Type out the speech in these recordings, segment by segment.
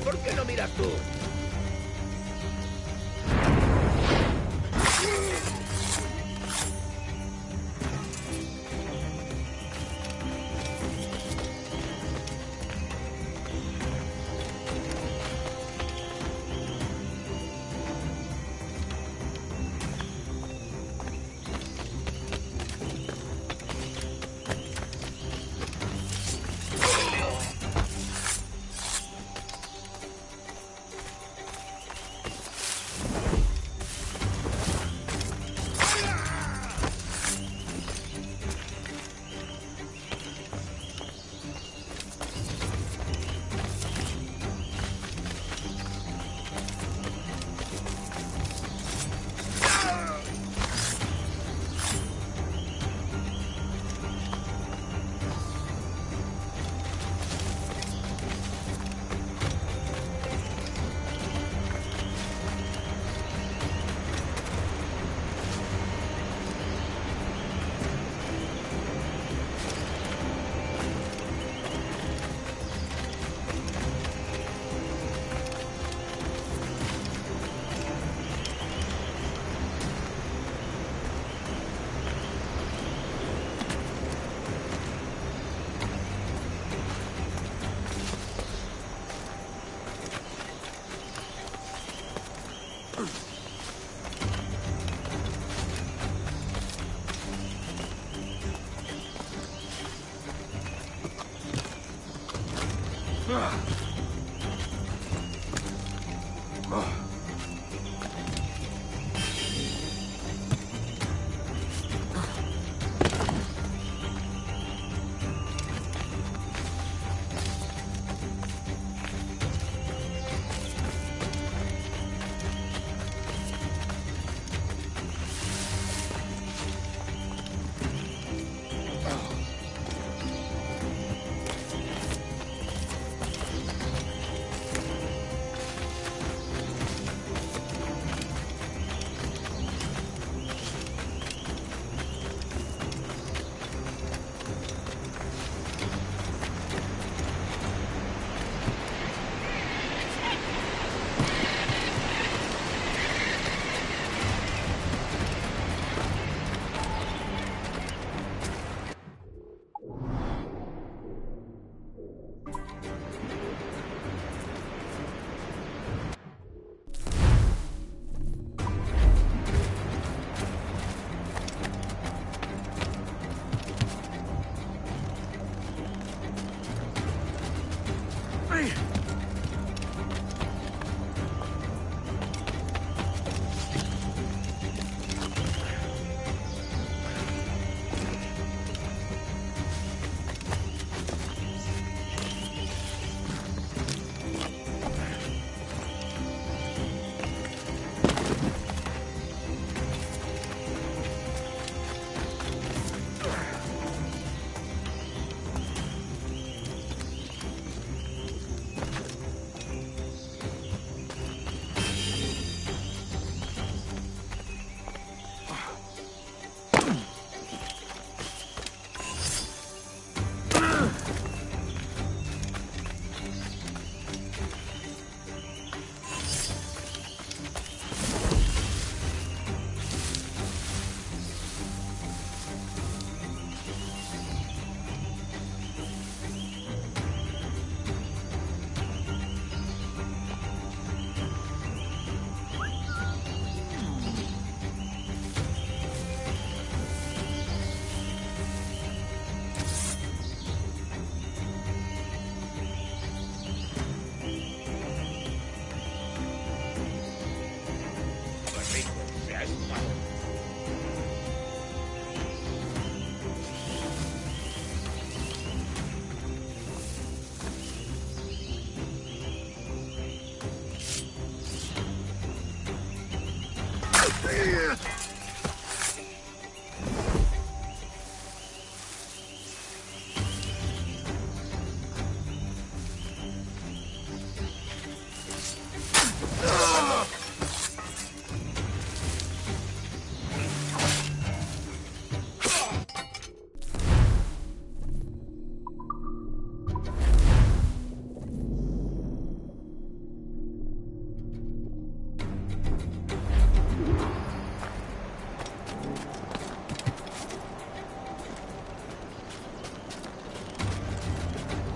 ¿Por qué no miras tú?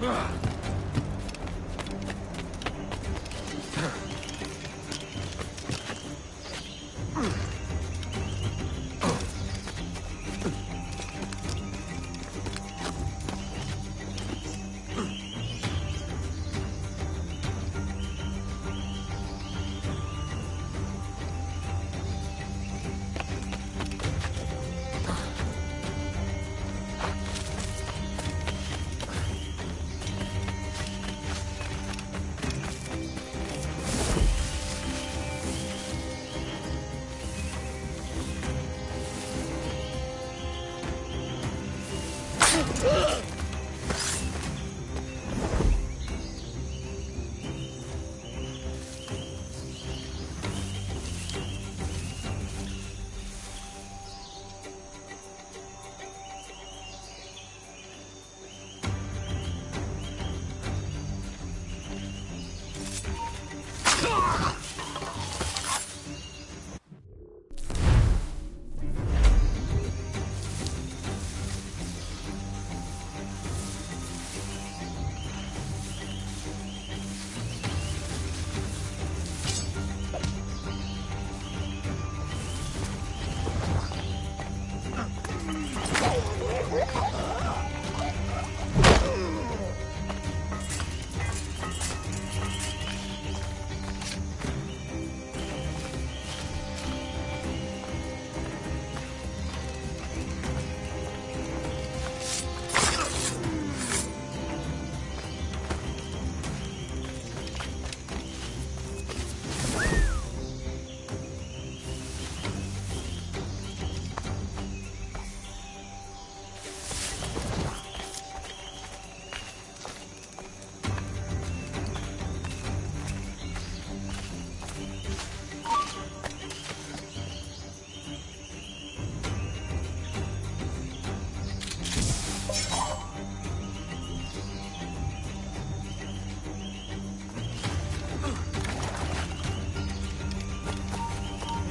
No.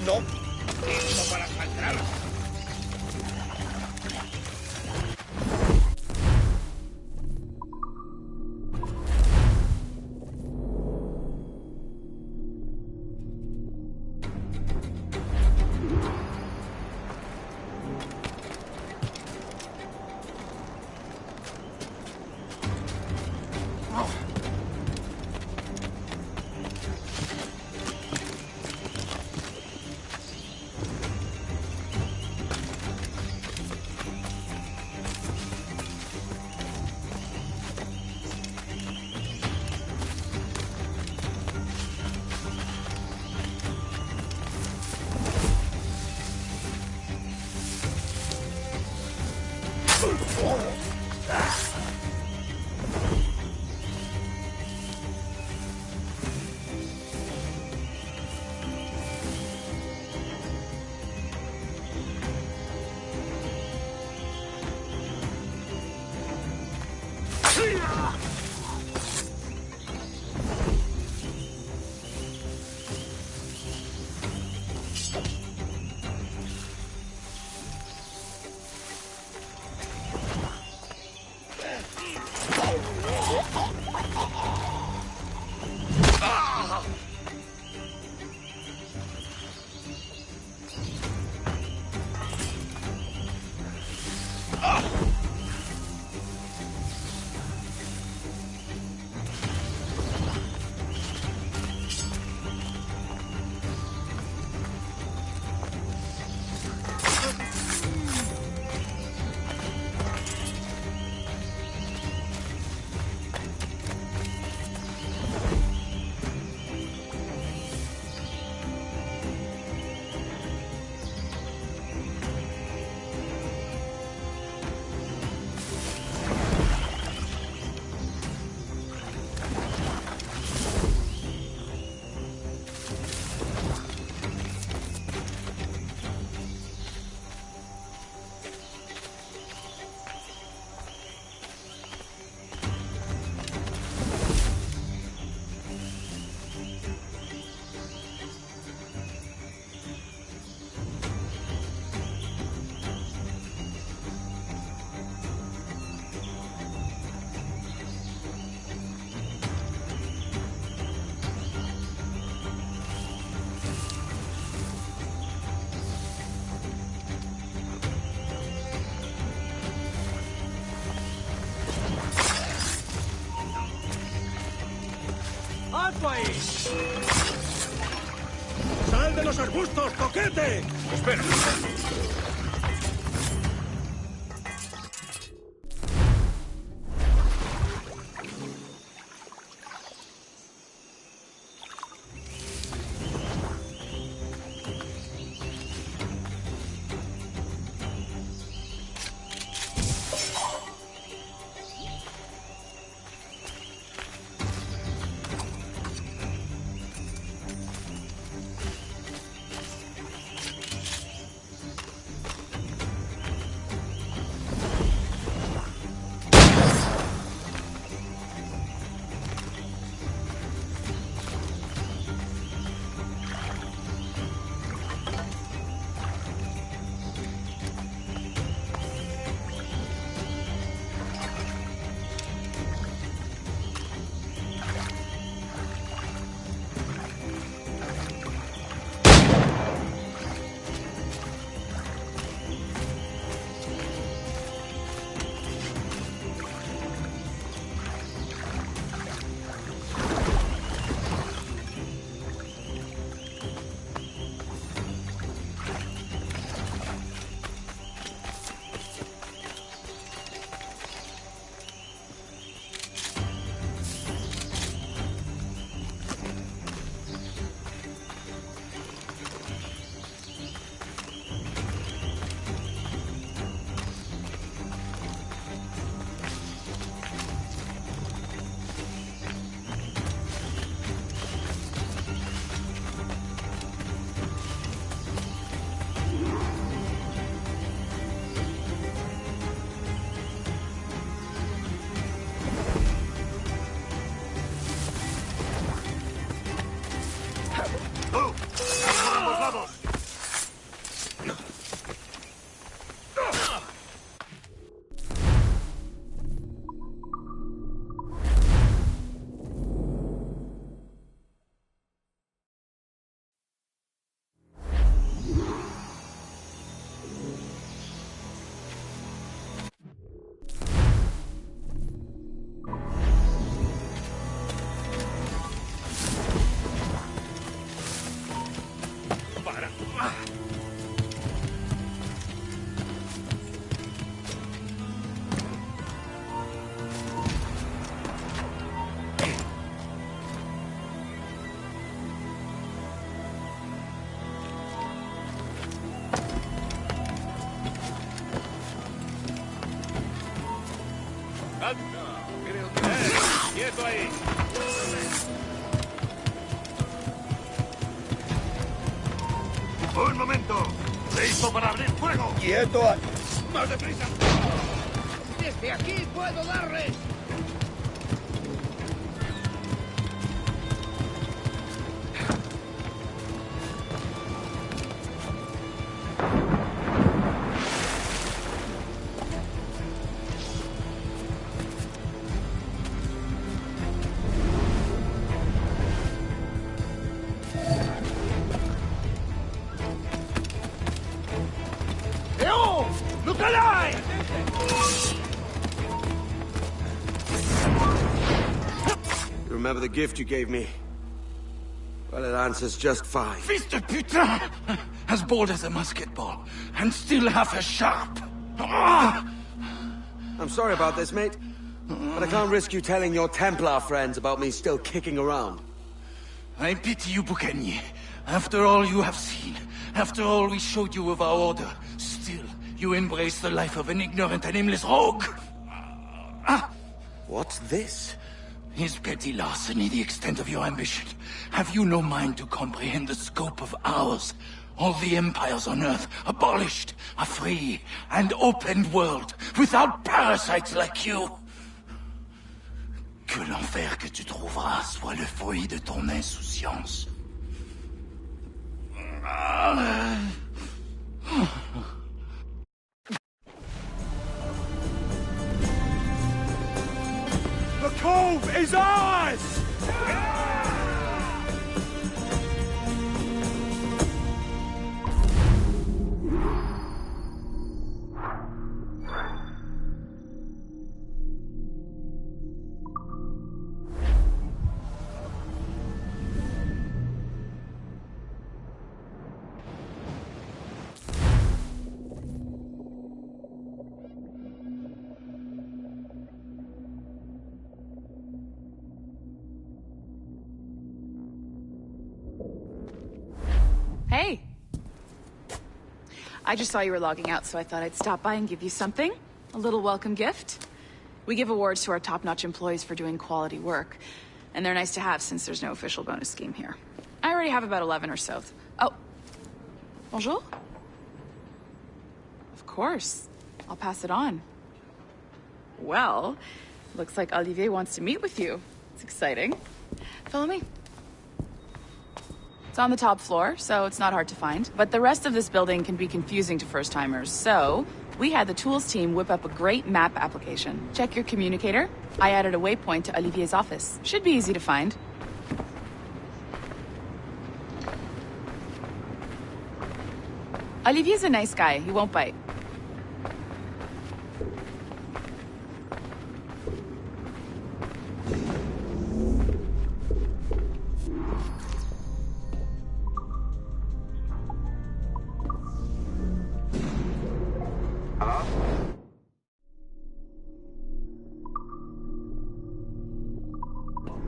Tiempo para sangrar. ¡Quieto ahí! ¡Sal de los arbustos, coquete! Espera. ¡Quieto ahí! ¡Un momento! ¡Listo para abrir fuego! ¡Quieto ahí! ¡Más deprisa! ¡Desde aquí puedo darles! Remember the gift you gave me? Well, it answers just fine. Fils de putain! As bold as a musket ball, and still half as sharp. Ah! I'm sorry about this, mate. But I can't risk you telling your Templar friends about me still kicking around. I pity you, Boucanier. After all you have seen, after all we showed you of our order, still you embrace the life of an ignorant and aimless rogue. What's this? Is petty larceny the extent of your ambition? Have you no mind to comprehend the scope of ours? All the empires on Earth abolished, a free and open world, without parasites like you. Que l'enfer que tu trouveras soit le fruit de ton insouciance. The cove is ours! I just saw you were logging out, so I thought I'd stop by and give you something. A little welcome gift. We give awards to our top-notch employees for doing quality work. And they're nice to have since there's no official bonus scheme here. I already have about 11 or so. Oh. Bonjour? Of course. I'll pass it on. Well, looks like Olivier wants to meet with you. It's exciting. Follow me. It's on the top floor, so it's not hard to find. But the rest of this building can be confusing to first-timers, so we had the tools team whip up a great map application. Check your communicator. I added a waypoint to Olivier's office. Should be easy to find. Olivier's a nice guy. He won't bite. Hello?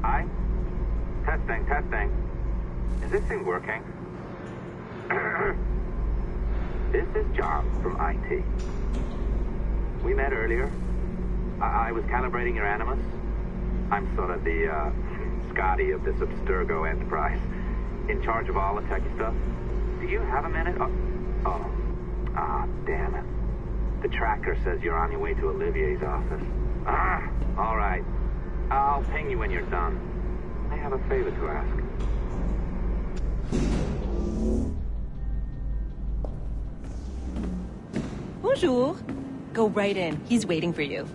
Hi? Testing, testing. Is this thing working? This is John from IT. We met earlier. I was calibrating your Animus. I'm sort of the, Scotty of this Abstergo enterprise. In charge of all the tech stuff. Do you have a minute? Damn it. The tracker says you're on your way to Olivier's office. All right. I'll ping you when you're done. I have a favor to ask. Bonjour. Go right in. He's waiting for you.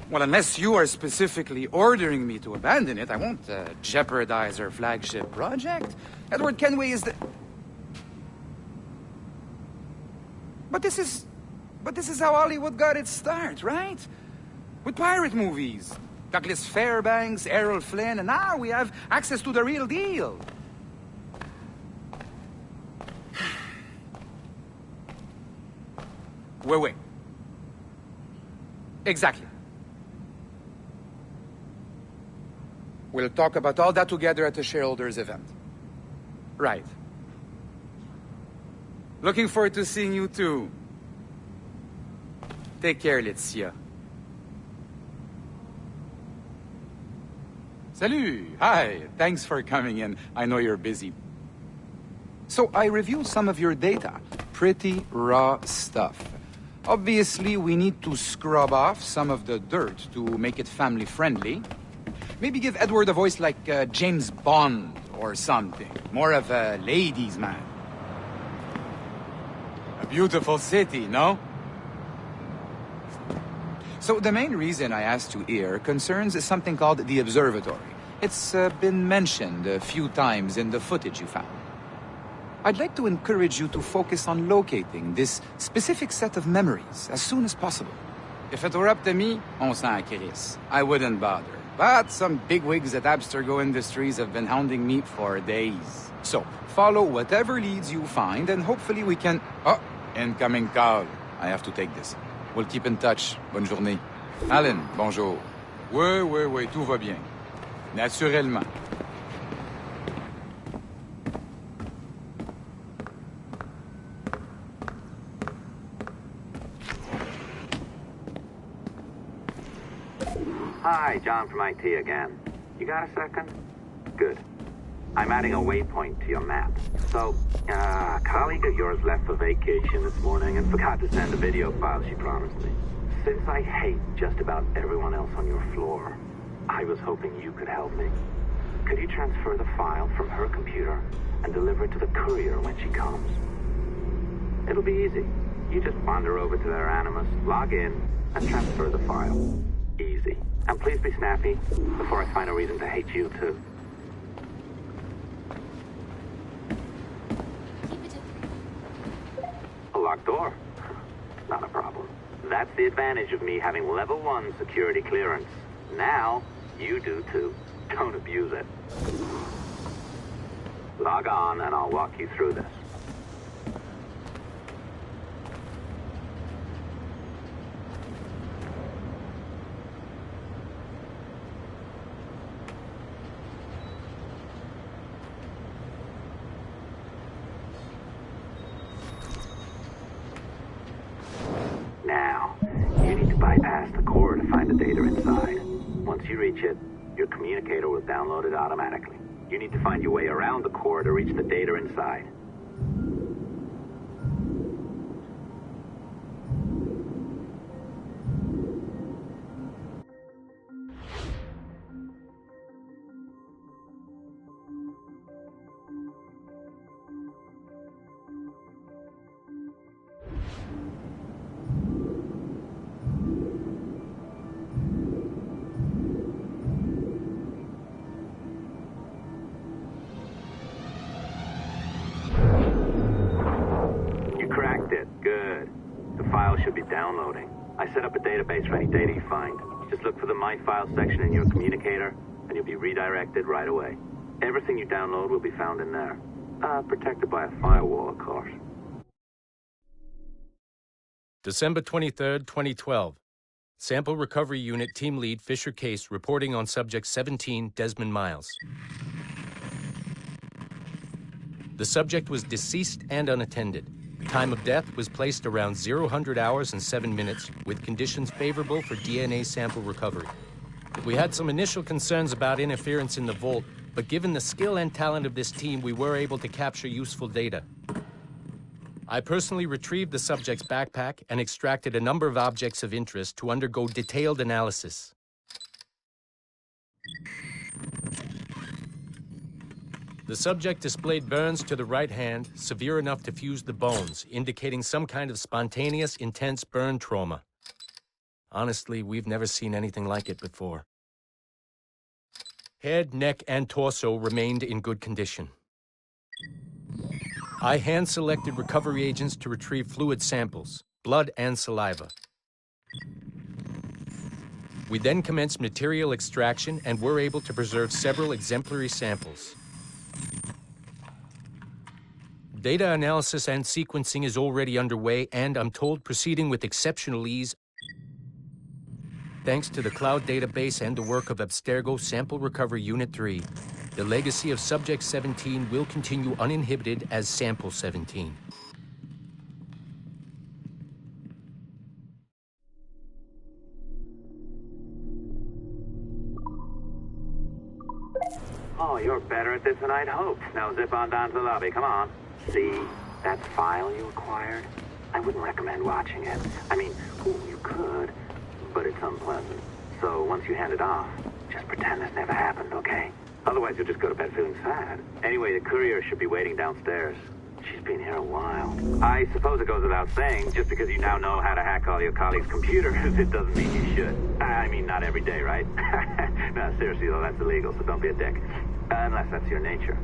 Well, unless you are specifically ordering me to abandon it, I won't jeopardize our flagship project. Edward Kenway is the... But this is how Hollywood got its start, right? With pirate movies. Douglas Fairbanks, Errol Flynn, and now we have access to the real deal. Wait. Exactly. We'll talk about all that together at the shareholders event. Right. Looking forward to seeing you too. Take care, Laetitia. Salut! Hi! Thanks for coming in. I know you're busy. So I reviewed some of your data. Pretty raw stuff. Obviously, we need to scrub off some of the dirt to make it family-friendly. Maybe give Edward a voice like James Bond or something. More of a ladies' man. A beautiful city, no? So the main reason I asked you here concerns something called the observatory. It's been mentioned a few times in the footage you found. I'd like to encourage you to focus on locating this specific set of memories as soon as possible. If it were up to me, on s'en crisse. I wouldn't bother. But some bigwigs at Abstergo Industries have been hounding me for days. So, follow whatever leads you find and hopefully we can... Oh, incoming call. I have to take this. We'll keep in touch. Bonne journée. Alan, bonjour. Oui, tout va bien. Naturellement. Hi, John from IT again. You got a second? Good. I'm adding a waypoint to your map. So, a colleague of yours left for vacation this morning and forgot to send a video file she promised me. Since I hate just about everyone else on your floor, I was hoping you could help me. Could you transfer the file from her computer and deliver it to the courier when she comes? It'll be easy. You just wander over to their Animus, log in, and transfer the file. Easy. And please be snappy before I find a reason to hate you too. A locked door? Not a problem. That's the advantage of me having level 1 security clearance. Now, you do too. Don't abuse it. Log on and I'll walk you through this. bypass the core to find the data inside. Once you reach it, your communicator will download it automatically. You need to find your way around the core to reach the data inside. Should be downloading. I set up a database for any data you find. Just look for the My Files section in your communicator, and you'll be redirected right away. Everything you download will be found in there. Protected by a firewall, of course. December 23rd, 2012. Sample Recovery Unit Team Lead Fisher Case reporting on Subject 17, Desmond Miles. The subject was deceased and unattended. Time of death was placed around 00 hours and 7 minutes, with conditions favorable for DNA sample recovery. We had some initial concerns about interference in the vault, but given the skill and talent of this team, we were able to capture useful data. I personally retrieved the subject's backpack and extracted a number of objects of interest to undergo detailed analysis. The subject displayed burns to the right hand, severe enough to fuse the bones, indicating some kind of spontaneous, intense burn trauma. Honestly, we've never seen anything like it before. Head, neck, and torso remained in good condition. I hand-selected recovery agents to retrieve fluid samples, blood and saliva. We then commenced material extraction and were able to preserve several exemplary samples. Data analysis and sequencing is already underway, and I'm told proceeding with exceptional ease. Thanks to the cloud database and the work of Abstergo Sample Recovery Unit 3, the legacy of Subject 17 will continue uninhibited as Sample 17. Oh, you're better at this than I'd hoped. Now zip on down to the lobby, come on. See, that file you acquired? I wouldn't recommend watching it. I mean, you could, but it's unpleasant. So once you hand it off, just pretend this never happened, okay? Otherwise you'll just go to bed feeling sad. Anyway, the courier should be waiting downstairs. She's been here a while. I suppose it goes without saying, just because you now know how to hack all your colleagues' computers, it doesn't mean you should. I mean, not every day, right? No, seriously though, that's illegal, so don't be a dick. Unless that's your nature.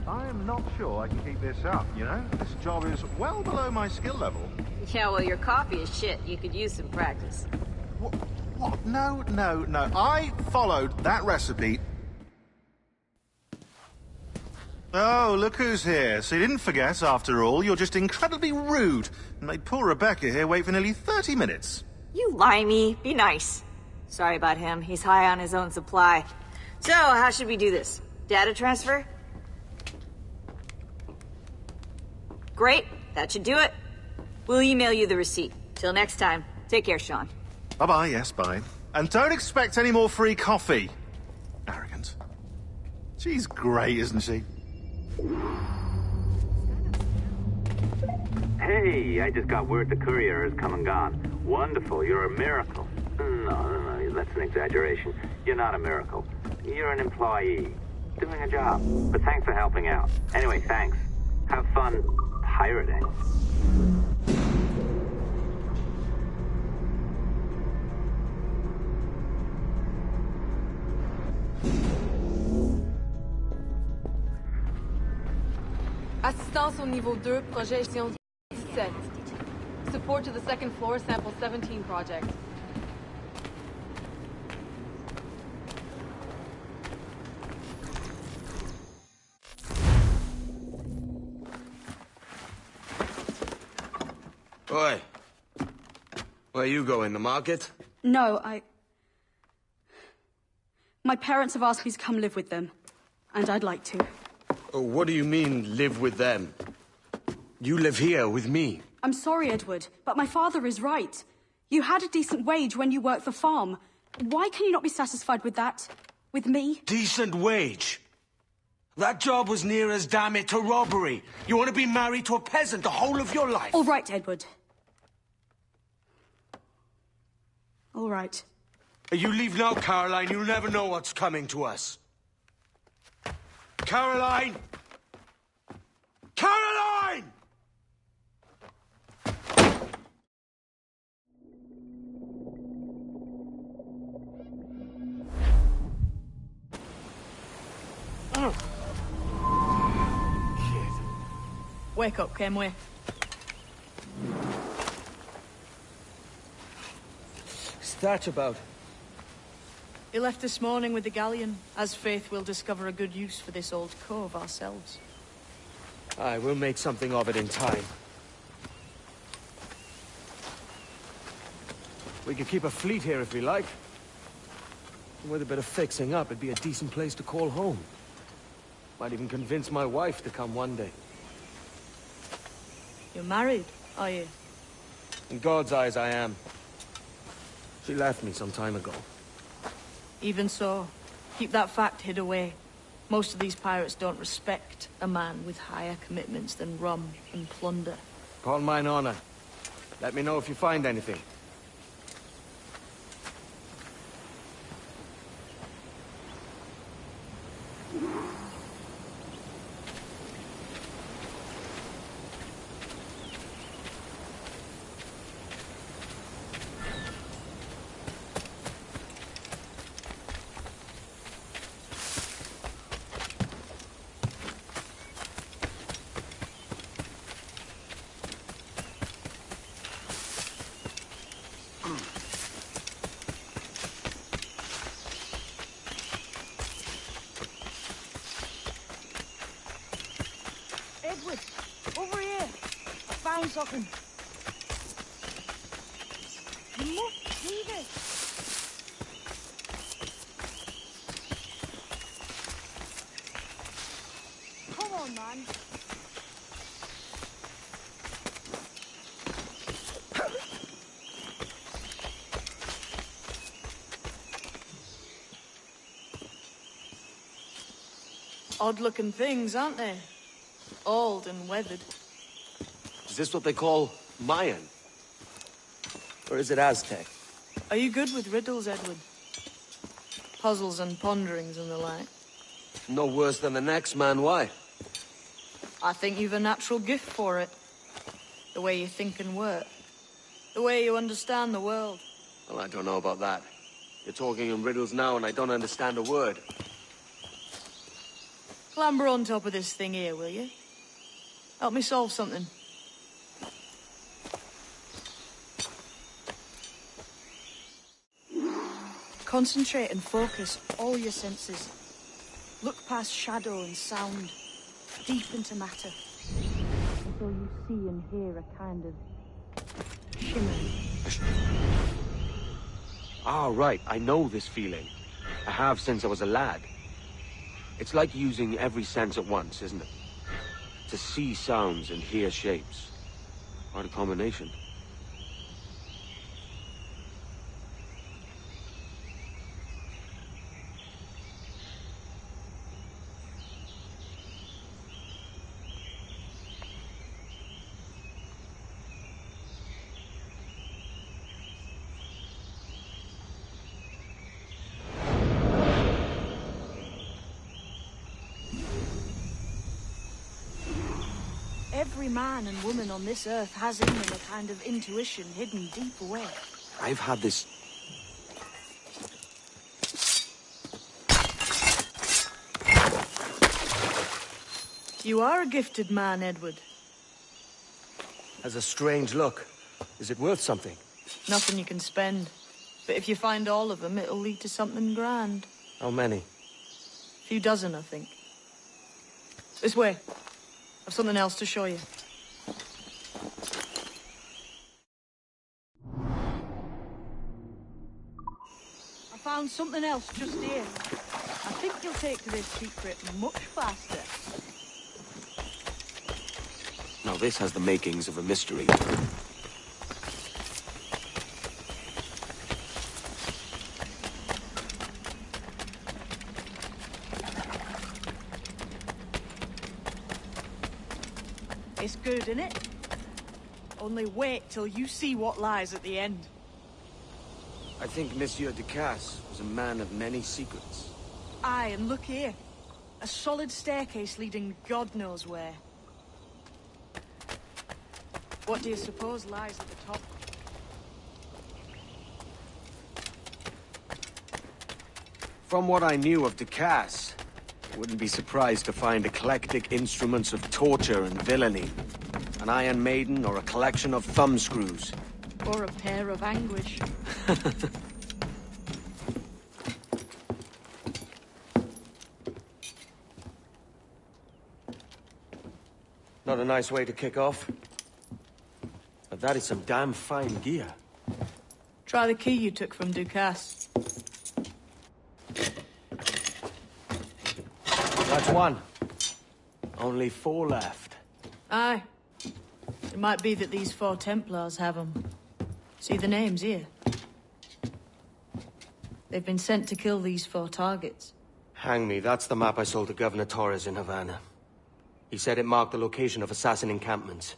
I am not sure I can keep this up, you know? This job is well below my skill level. Yeah, well, your coffee is shit. You could use some practice. What? No. I followed that recipe. Oh, look who's here. So you didn't forget, after all. You're just incredibly rude and made poor Rebecca here wait for nearly 30 minutes. You limey. Be nice. Sorry about him. He's high on his own supply. So, how should we do this? Data transfer? Great. That should do it. We'll email you the receipt. Till next time. Take care, Sean. Bye-bye, yes, bye. And don't expect any more free coffee. Arrogant. She's great, isn't she? Hey, I just got word the courier has come and gone. Wonderful, you're a miracle. No, that's an exaggeration. You're not a miracle. You're an employee, doing a job. But thanks for helping out. Anyway, thanks. Have fun pirating. Assistance au niveau 2, projection 17. Support to the second floor, sample 17 project. Oi. Where you going, the market? No, my parents have asked me to come live with them, and I'd like to. Oh, what do you mean, live with them? You live here with me. I'm sorry, Edward, but my father is right. You had a decent wage when you worked the farm. Why can you not be satisfied with that? With me? Decent wage? That job was near as, damn it, to robbery. You want to be married to a peasant the whole of your life? All right, Edward. All right. You leave now, Caroline. You'll never know what's coming to us. Caroline! Caroline! Oh. Wake up, Kenway. What's that about? He left this morning with the galleon. As faith, we'll discover a good use for this old cove ourselves. Aye, we'll make something of it in time. We could keep a fleet here if we like. With a bit of fixing up, it'd be a decent place to call home. Might even convince my wife to come one day. You're married, are you? In God's eyes, I am. She left me some time ago. Even so, keep that fact hid away. Most of these pirates don't respect a man with higher commitments than rum and plunder. Upon mine honor. Let me know if you find anything. Edward, over here. I found something. You must see this. Come on, man. Odd-looking things, aren't they? Old and weathered. Is this what they call Mayan? Or is it Aztec? Are you good with riddles, Edward? Puzzles and ponderings and the like? No worse than the next man, why? I think you've a natural gift for it. The way you think and work. The way you understand the world. Well, I don't know about that. You're talking in riddles now and I don't understand a word. Clamber on top of this thing here, will you? Help me solve something. Concentrate and focus all your senses. Look past shadow and sound, deep into matter, until you see and hear a kind of shimmering. Ah, right. I know this feeling. I have since I was a lad. It's like using every sense at once, isn't it? To see sounds and hear shapes. Quite a combination. Every man and woman on this earth has in them a kind of intuition hidden deep away. I've had this... You are a gifted man, Edward. Has a strange look. Is it worth something? Nothing you can spend. But if you find all of them, it'll lead to something grand. How many? A few dozen, I think. This way. I've something else to show you. I found something else just here. I think you'll take to this secret much faster. Now this has the makings of a mystery. It's good, innit? Only wait till you see what lies at the end. I think Monsieur Ducasse was a man of many secrets. Aye, and look here. A solid staircase leading God knows where. What do you suppose lies at the top? From what I knew of Ducasse, I wouldn't be surprised to find eclectic instruments of torture and villainy. An Iron Maiden or a collection of thumbscrews. Or a pair of anguish. Not a nice way to kick off. But that is some damn fine gear. Try the key you took from Ducasse. That's one. Only 4 left. Aye. It might be that these 4 Templars have them. See the names here? They've been sent to kill these 4 targets. Hang me, that's the map I sold to Governor Torres in Havana. He said it marked the location of assassin encampments.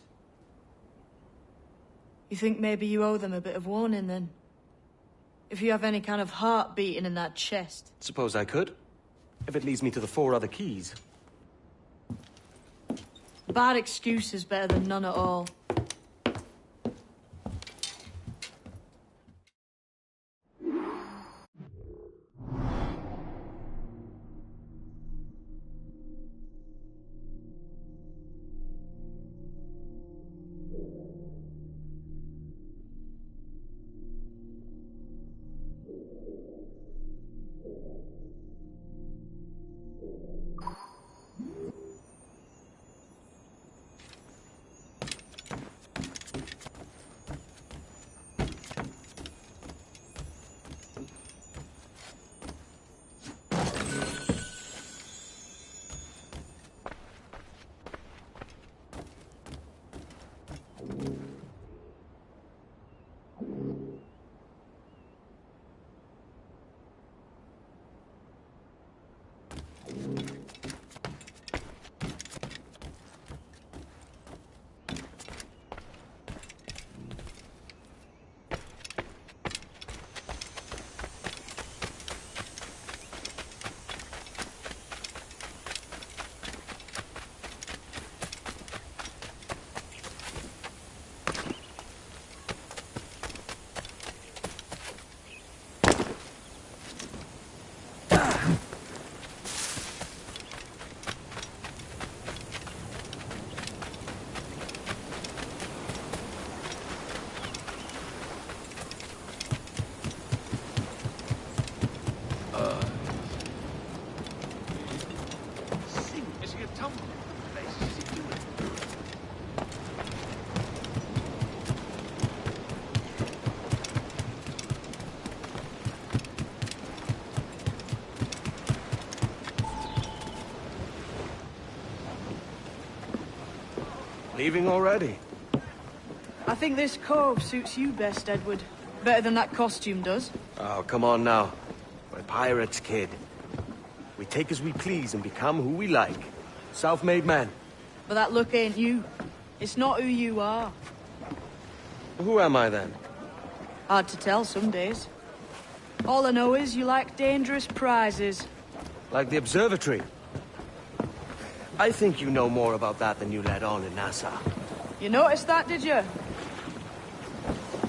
You think maybe you owe them a bit of warning, then? If you have any kind of heart beating in that chest. Suppose I could. If it leads me to the 4 other keys. Bad excuse is better than none at all. Leaving already? I think this cove suits you best, Edward. Better than that costume does. Oh, come on now. We're pirates, kid. We take as we please and become who we like. Self-made men. But that look ain't you. It's not who you are. Who am I, then? Hard to tell some days. All I know is you like dangerous prizes. Like the observatory. I think you know more about that than you let on in Nassau. You noticed that, did you?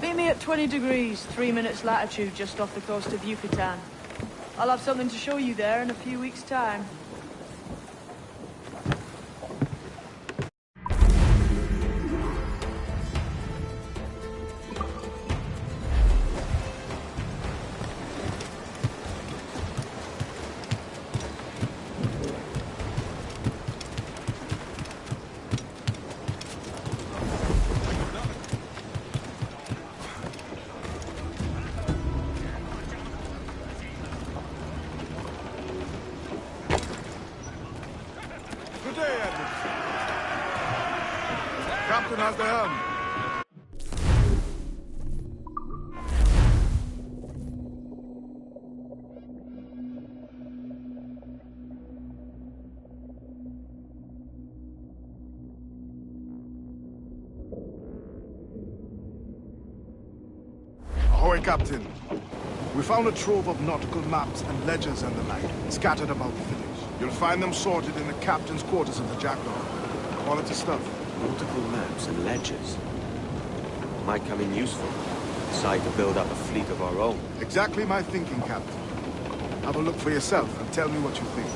Meet me at 20 degrees, 3 minutes latitude just off the coast of Yucatan. I'll have something to show you there in a few weeks' time. how's the helm? Ahoy, Captain. We found a trove of nautical maps and ledgers and the like, scattered about the village. You'll find them sorted in the captain's quarters of the Jackdaw. Quality stuff. Nautical maps and ledgers. Might come in useful. Decide to build up a fleet of our own. Exactly my thinking, Captain. Have a look for yourself and tell me what you think.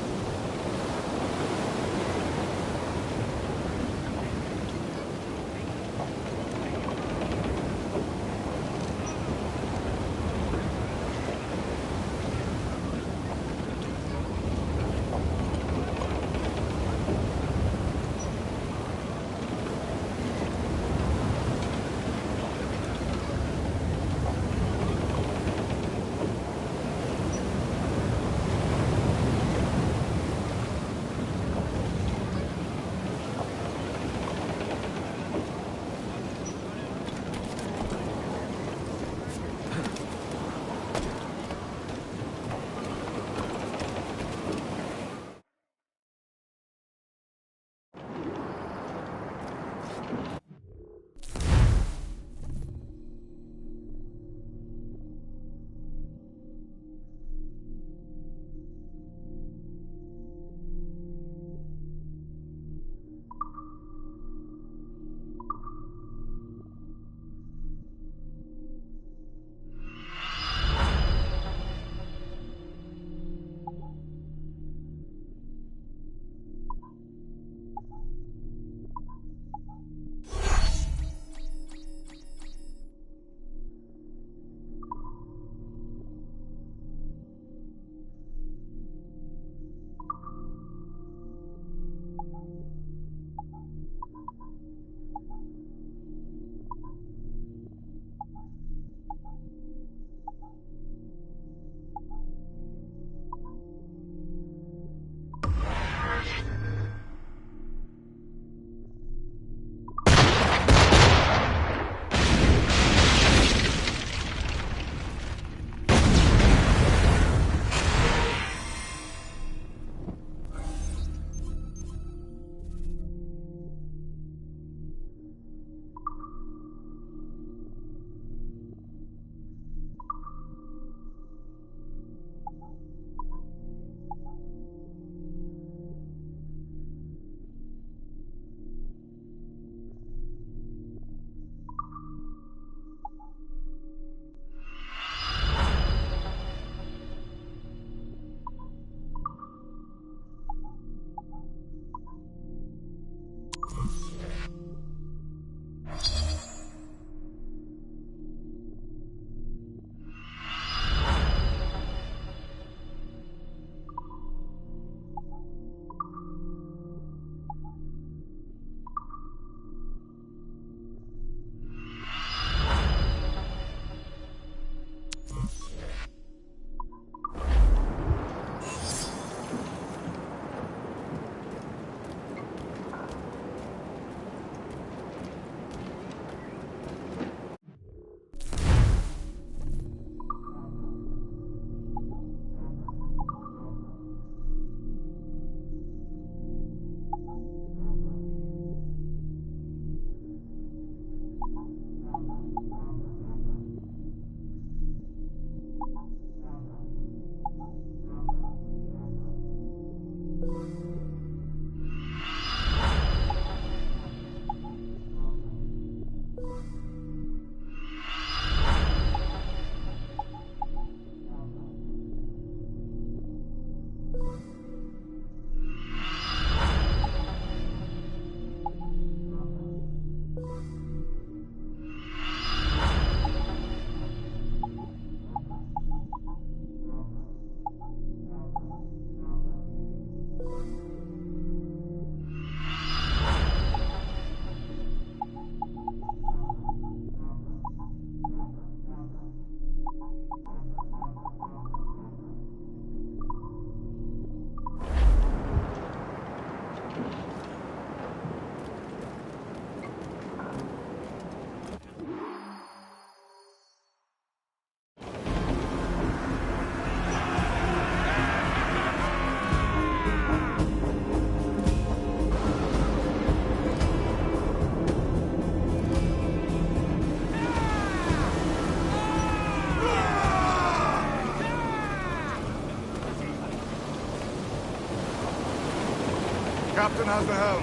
Captain has the helm.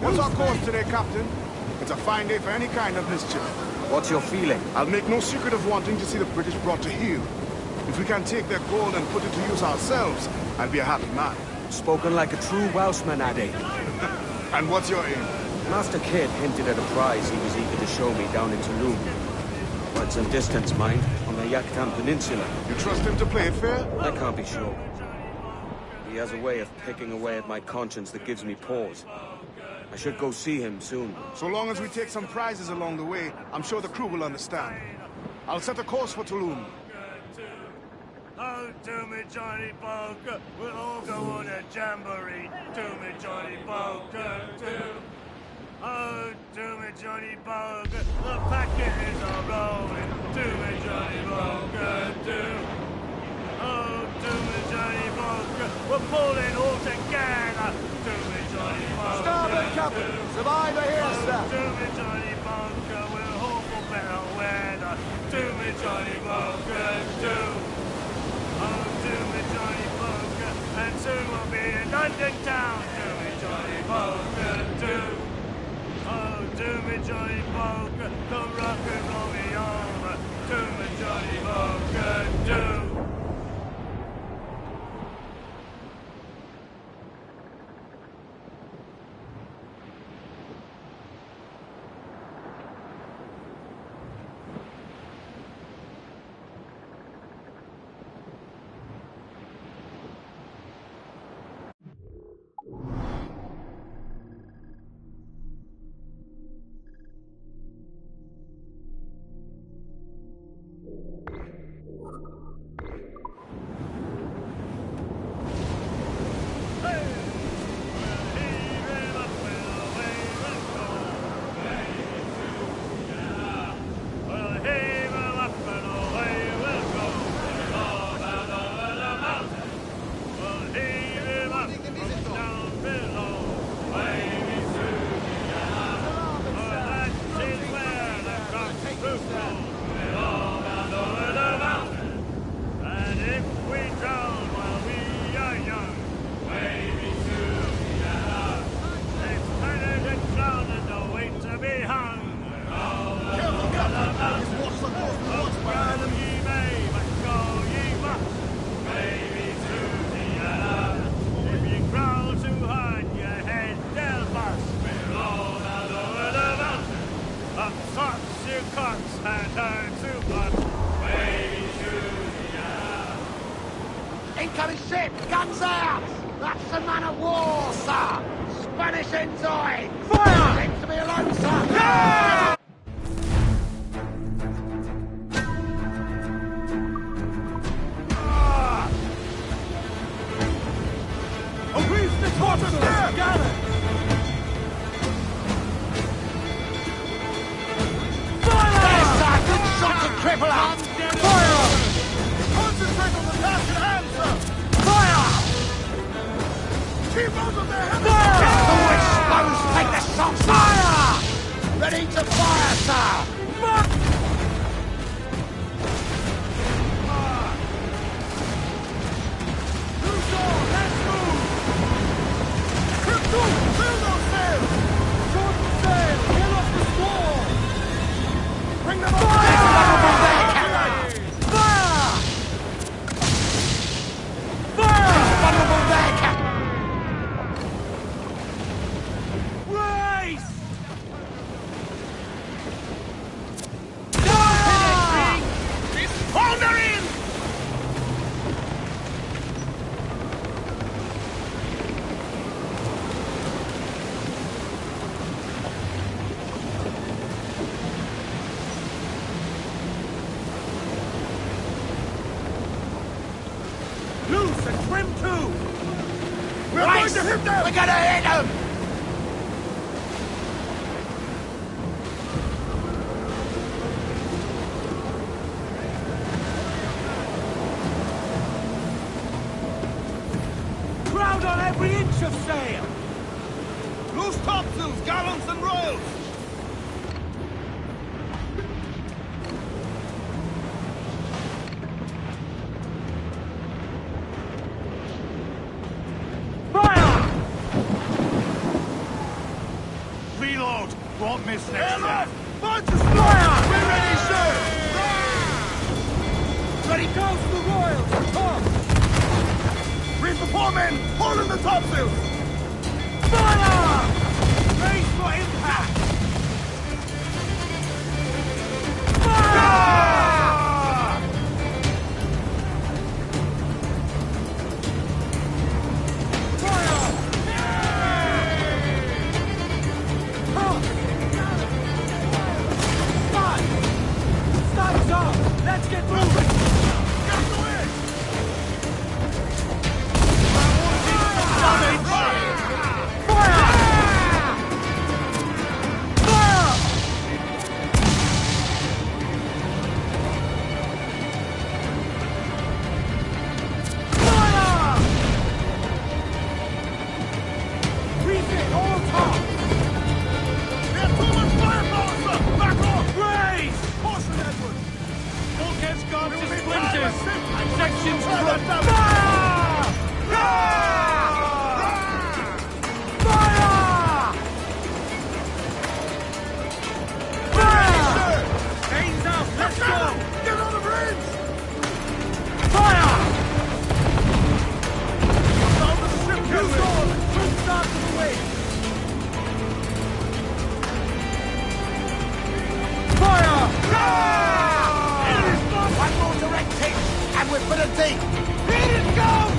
What's our course today, Captain? It's a fine day for any kind of mischief. What's your feeling? I'll make no secret of wanting to see the British brought to heel. If we can take their gold and put it to use ourselves, I'll be a happy man. Spoken like a true Welshman, Addy. And what's your aim? Master Kidd hinted at a prize he was eager to show me down in Tulum. Quite some distance, mind, on the Yucatan Peninsula. You trust him to play it fair? I can't be sure. He has a way of picking away at my conscience that gives me pause. I should go see him soon. So long as we take some prizes along the way, I'm sure the crew will understand. I'll set a course for Tulum. Oh, to me, Johnny Poker, we'll all go on a jamboree. To me, Johnny Poker, oh, to me, Johnny Poker, the packet is a-rolling. To me, Johnny Poker, oh, to me, Johnny Poker, we're pulling all together. To me, Johnny Poker, Starboard, Captain! Survivor here, sir! to me, Johnny Poker, we'll hope for better weather. To me, Johnny Poker, oh, to me, Johnny Poker, and soon we'll be in London town. To me, Johnny Poker, oh, to me, Johnny Poker, the rock and roll me over. To me, Johnny Poker, Incoming ship! Guns out! That's the man of war, sir! Spanish ensign! Fire! Seems to be alone, sir! Yeah! Grease the torpedoes! Gather! Fire! There's a good shot to cripple up! Fire! Concentrate on the task at hand, sir! Fire! Keep out of their heavy Fire! Always slows, take the shot! Fire! Ready to fire, sir! Loose and trim too! We're going to hit them! We're gonna hit them! Load on every inch of sail! Loose topsails, gallants and royals! Reload! Won't miss next time. Bunch of fire! We're ready, sir! Ready goes the Royals! Come! Reef the foremen! Hold in the topsails! Fire! Race for impact! Fire! Let's get moving! Get the wind! Fire! Refit all top! There's too much firepower, sir! Back off! Raise! Caution, Edward! Bulkhead's gone to splinters! Sections Sections fire! broken! Fire! Chains out! Let's go! Get on the bridge! Fire! Down the ship, Use all! Swim start to the way! Fire! One more direct hit, and we're for the deep! Here it goes!